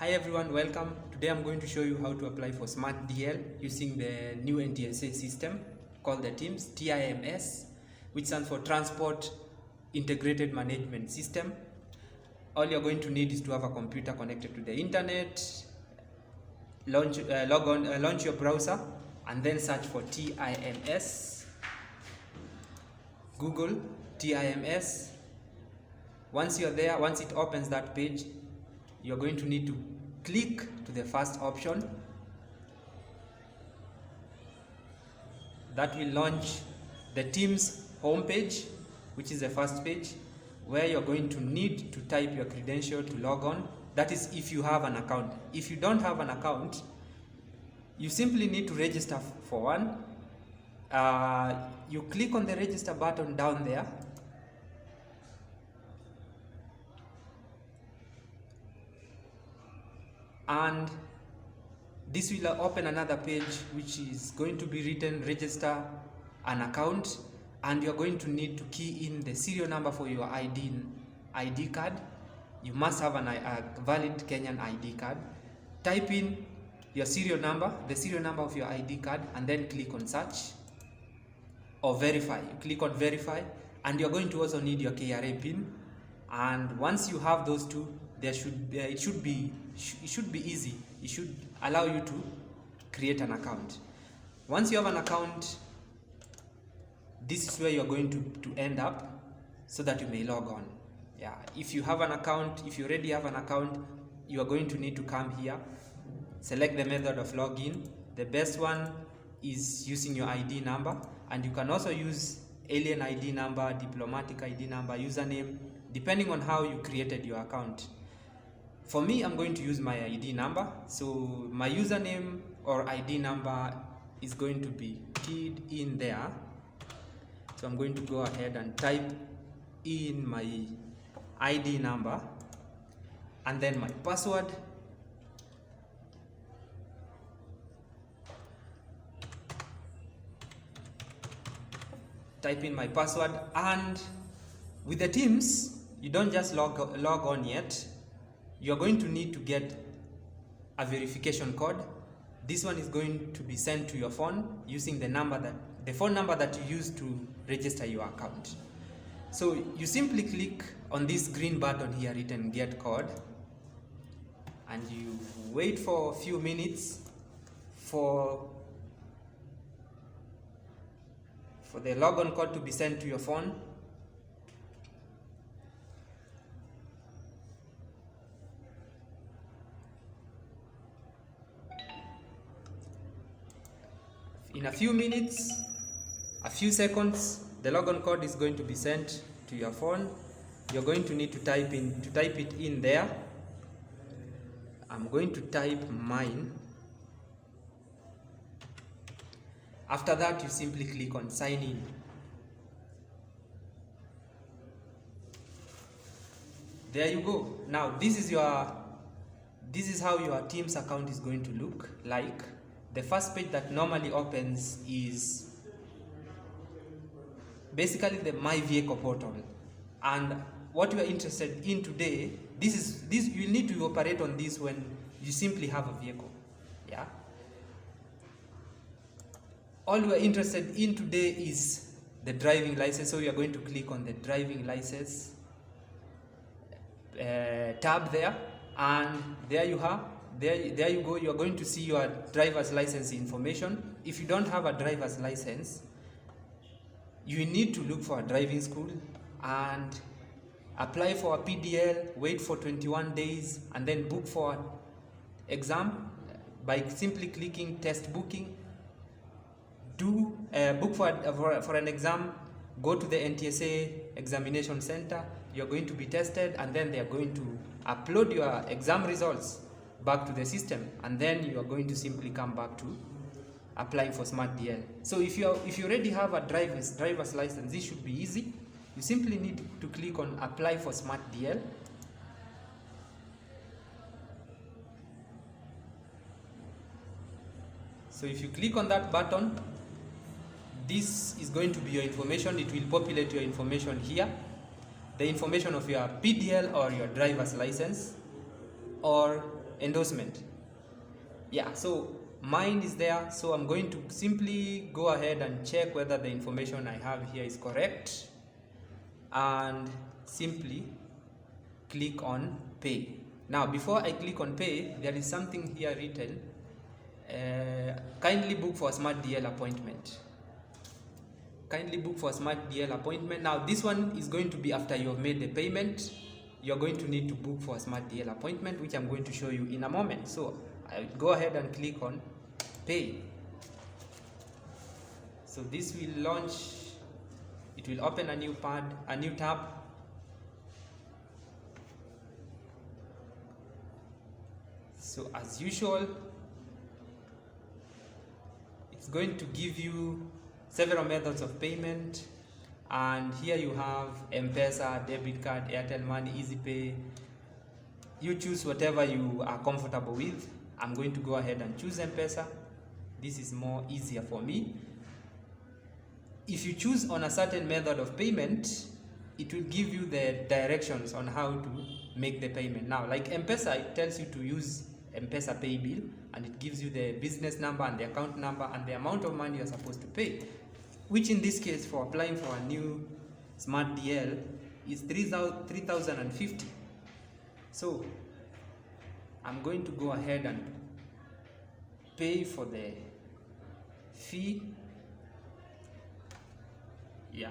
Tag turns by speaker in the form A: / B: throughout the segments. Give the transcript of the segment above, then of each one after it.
A: Hi everyone, welcome. Today I'm going to show you how to apply for Smart DL using the new NTSA system called the TIMS, TIMS, which stands for Transport Integrated Management System. All you're going to need is to have a computer connected to the internet, launch your browser, and then search for TIMS. Google TIMS. Once you're there, once it opens that page, you're going to need to click to the first option. That will launch the TIMS homepage, which is the first page, where you're going to need to type your credential to log on. That is if you have an account. If you don't have an account, you simply need to register for one. You click on the register button down there. And this will open another page which is going to be written register an account, and you're going to need to key in the serial number for your ID card. You must have a valid Kenyan ID card. Type in your serial number, the serial number of your ID card, and then click on search or verify. You click on verify, and you're going to also need your KRA PIN. And once you have those two, it should be easy. It should allow you to create an account. Once you have an account, this is where you're going to end up so that you may log on. Yeah, if you have an account, if you already have an account, you are going to need to come here, select the method of login. The best one is using your ID number, and you can also use alien ID number, diplomatic ID number, username, depending on how you created your account. For me, I'm going to use my ID number. So my username or ID number is going to be keyed in there. So I'm going to go ahead and type in my ID number and then my password. Type in my password, and with the TIMS, you don't just log on yet. You're going to need to get a verification code. This one is going to be sent to your phone using the phone number that you use to register your account. So you simply click on this green button here written get code, and you wait for a few minutes for the logon code to be sent to your phone. In a few minutes, a few seconds, the logon code is going to be sent to your phone. You're going to need to type it in there. I'm going to type mine. After that, you simply click on sign in. There you go. Now this is how your TIMS account is going to look like. The first page that normally opens is basically the My Vehicle portal, and what you are interested in today, this you need to operate on this when you simply have a vehicle. Yeah. All we are interested in today is the driving license, so we are going to click on the driving license tab there, and there you have. There you go. You are going to see your driver's license information. If you don't have a driver's license, you need to look for a driving school and apply for a PDL, wait for 21 days, and then book for exam by simply clicking test booking. Book for an exam, go to the NTSA examination center. You're going to be tested, and then they are going to upload your exam results back to the system, and then you are going to simply come back to applying for Smart DL. So if you already have a driver's license, this should be easy. You simply need to click on apply for Smart DL. So if you click on that button, this is going to be your information. It will populate your information here, the information of your PDL or your driver's license, or endorsement. Yeah, so mine is there, so I'm going to simply go ahead and check whether the information I have here is correct, and simply click on pay. Now before I click on pay, there is something here written, kindly book for a smart DL appointment. Kindly book for a smart DL appointment. Now this one is going to be after you have made the payment. You're going to need to book for a smart DL appointment, which I'm going to show you in a moment. So I'll go ahead and click on pay. So this will launch, it will open a new tab. So as usual, it's going to give you several methods of payment, and here you have NTSA, debit card, Airtel Money, Easy Pay. You choose whatever you are comfortable with. I'm going to go ahead and choose NTSA. This is more easier for me. If you choose on a certain method of payment, it will give you the directions on how to make the payment. Now, like NTSA, it tells you to use NTSA Pay Bill, and it gives you the business number and the account number and the amount of money you're supposed to pay, which in this case, for applying for a new smart DL, is 3,050. So I'm going to go ahead and pay for the fee. Yeah.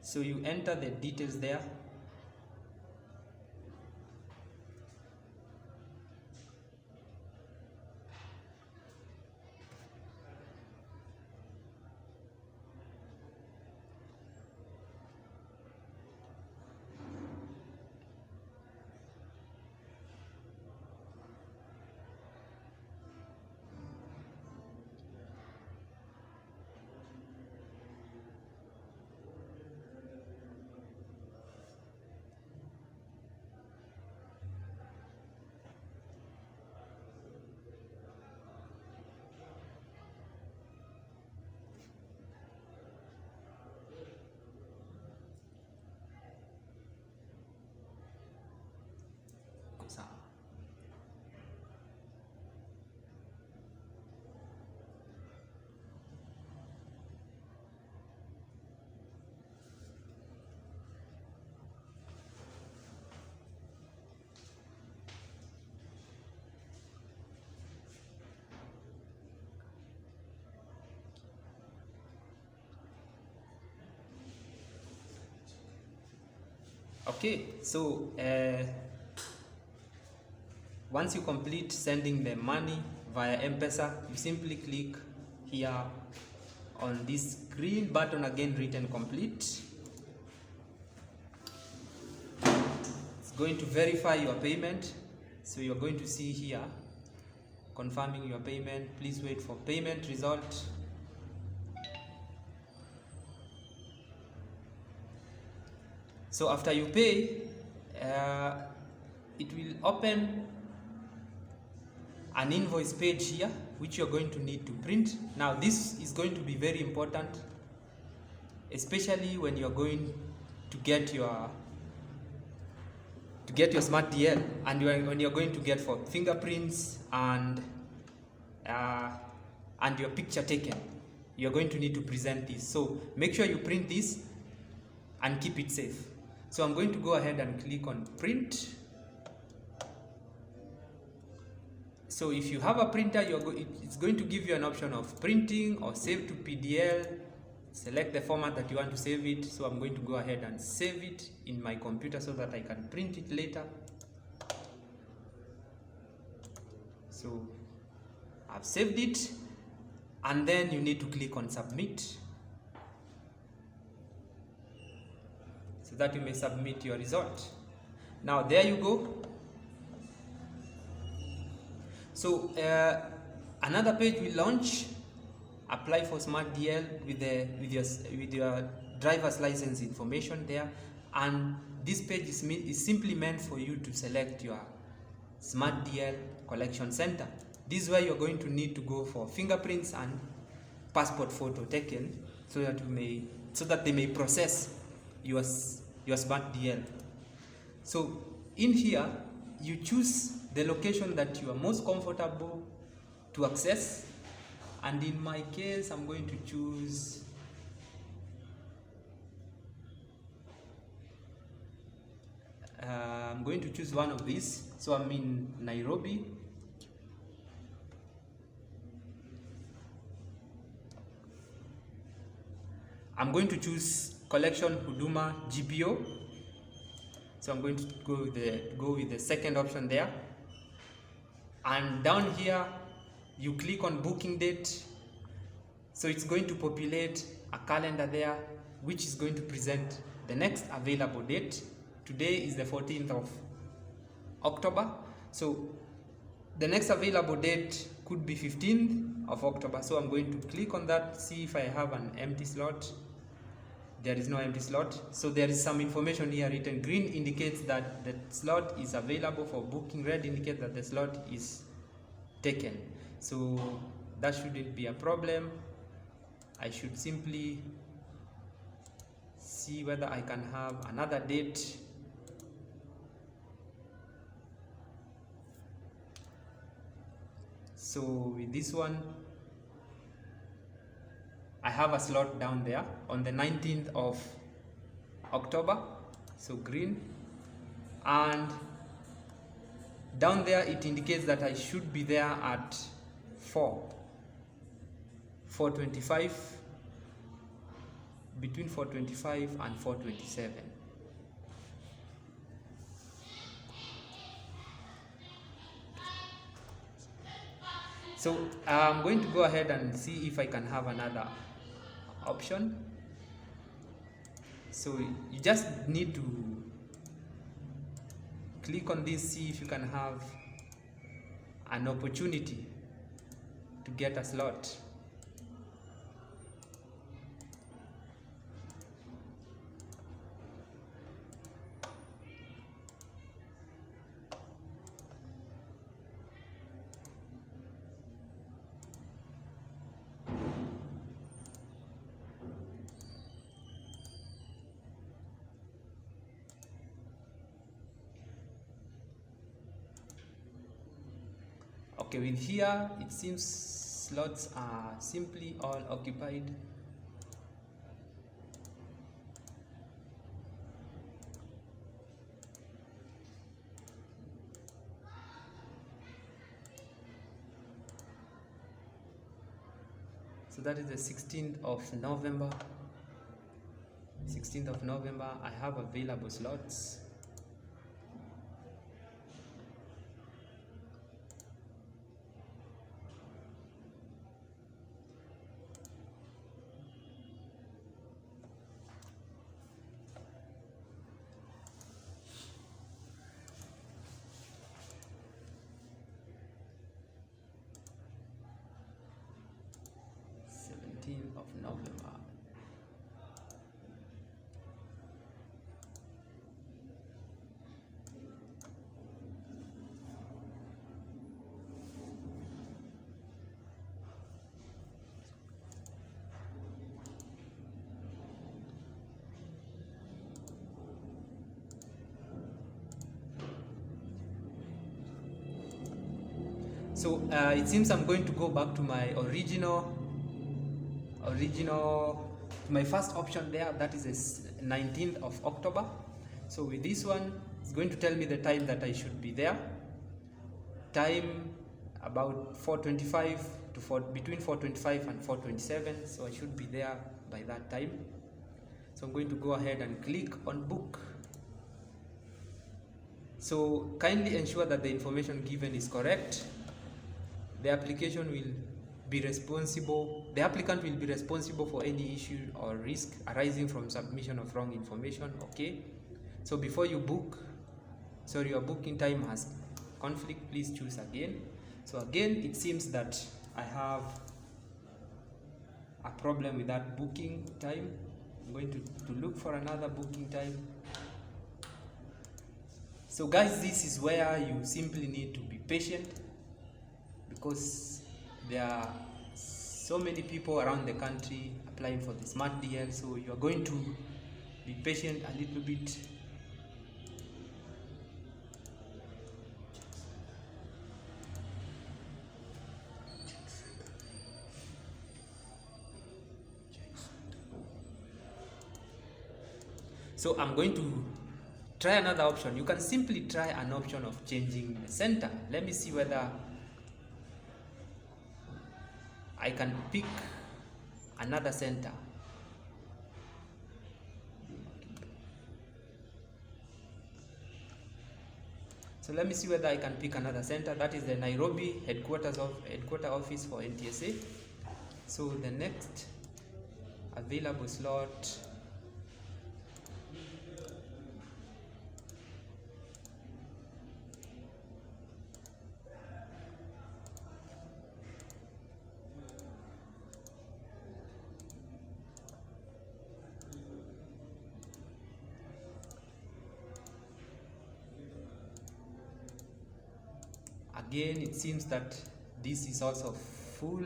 A: So you enter the details there. Okay, so once you complete sending the money via M-Pesa, you simply click here on this green button again written complete. It's going to verify your payment. So you're going to see here, confirming your payment. Please wait for payment result. So after you pay, it will open an invoice page here, which you're going to need to print. Now this is going to be very important, especially when you're going to get your smart DL, and when you're going to get for fingerprints and your picture taken. You're going to need to present this. So make sure you print this and keep it safe. So I'm going to go ahead and click on print. So if you have a printer, it's going to give you an option of printing or save to PDL. Select the format that you want to save it. So I'm going to go ahead and save it in my computer so that I can print it later. So I've saved it, and then you need to click on submit, so that you may submit your result. Now there you go. So another page will launch. Apply for smart DL with your driver's license information there, and this page is simply meant for you to select your smart DL collection center. This is where you're going to need to go for fingerprints and passport photo taken, so that they may process your smart DL. So in here, you choose the location that you are most comfortable to access, and in my case, I'm going to choose one of these. So I'm in Nairobi. I'm going to choose collection Huduma GPO. So I'm going to go with the second option there. And down here, you click on booking date. So it's going to populate a calendar there, which is going to present the next available date. Today is the 14th of October. So the next available date could be 15th of October. So I'm going to click on that, see if I have an empty slot. There is no empty slot. So there is some information here written. Green indicates that the slot is available for booking. Red indicates that the slot is taken. So that shouldn't be a problem. I should simply see whether I can have another date. So with this one, I have a slot down there on the 19th of October, so green, and down there it indicates that I should be there at 4:25, between 4:25 and 4:27. So I'm going to go ahead and see if I can have another option. So you just need to click on this, see if you can have an opportunity to get a slot. Okay, with here it seems slots are simply all occupied. So that is the 16th of November. 16th of November, I have available slots. Of November. So it seems I'm going to go back to my my first option there, that is the 19th of October. So with this one, it's going to tell me the time that I should be there. Time about 4:25 to between 4:25 and 4:27. So I should be there by that time. So I'm going to go ahead and click on book. So kindly ensure that the information given is correct. The applicant will be responsible for any issue or risk arising from submission of wrong information. Okay, so before you book, your booking time has conflict, please choose again. So again, it seems that I have a problem with that booking time. I'm going to look for another booking time. So guys, this is where you simply need to be patient, because there are so many people around the country applying for the smart DL. So you are going to Be patient a little bit. So I'm going to try another option. You can simply try an option of changing the center. Let me see whether I can pick another center. So let me see whether I can pick another center. That is the Nairobi headquarter office for NTSA. So the next available slot, again it seems that this is also full.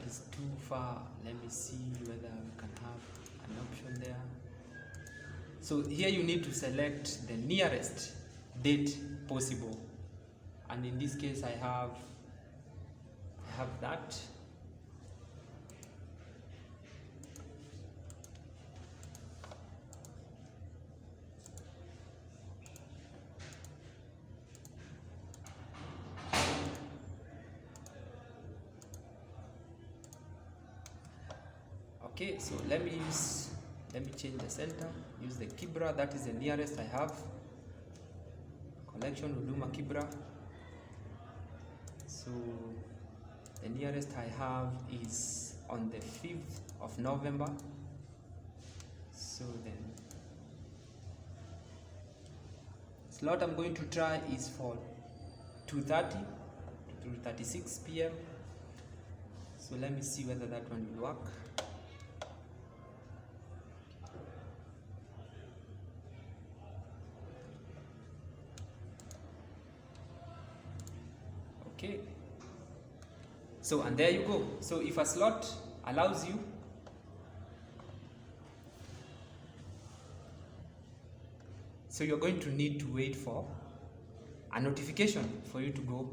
A: Is too far. Let me see whether we can have an option there. So here you need to select the nearest date possible, and in this case I have that. Okay, so let me change the center, use the Kibra, that is the nearest I have. Collection Huduma Kibra. So the nearest I have is on the 5th of November. So then slot I'm going to try is for 2:30 to 2:36 p.m. So let me see whether that one will work. Okay, so and there you go. So if a slot allows you, so you're going to need to wait for a notification for you to go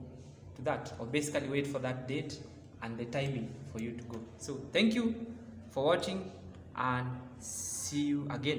A: to that, or basically wait for that date and the timing for you to go. So thank you for watching and see you again.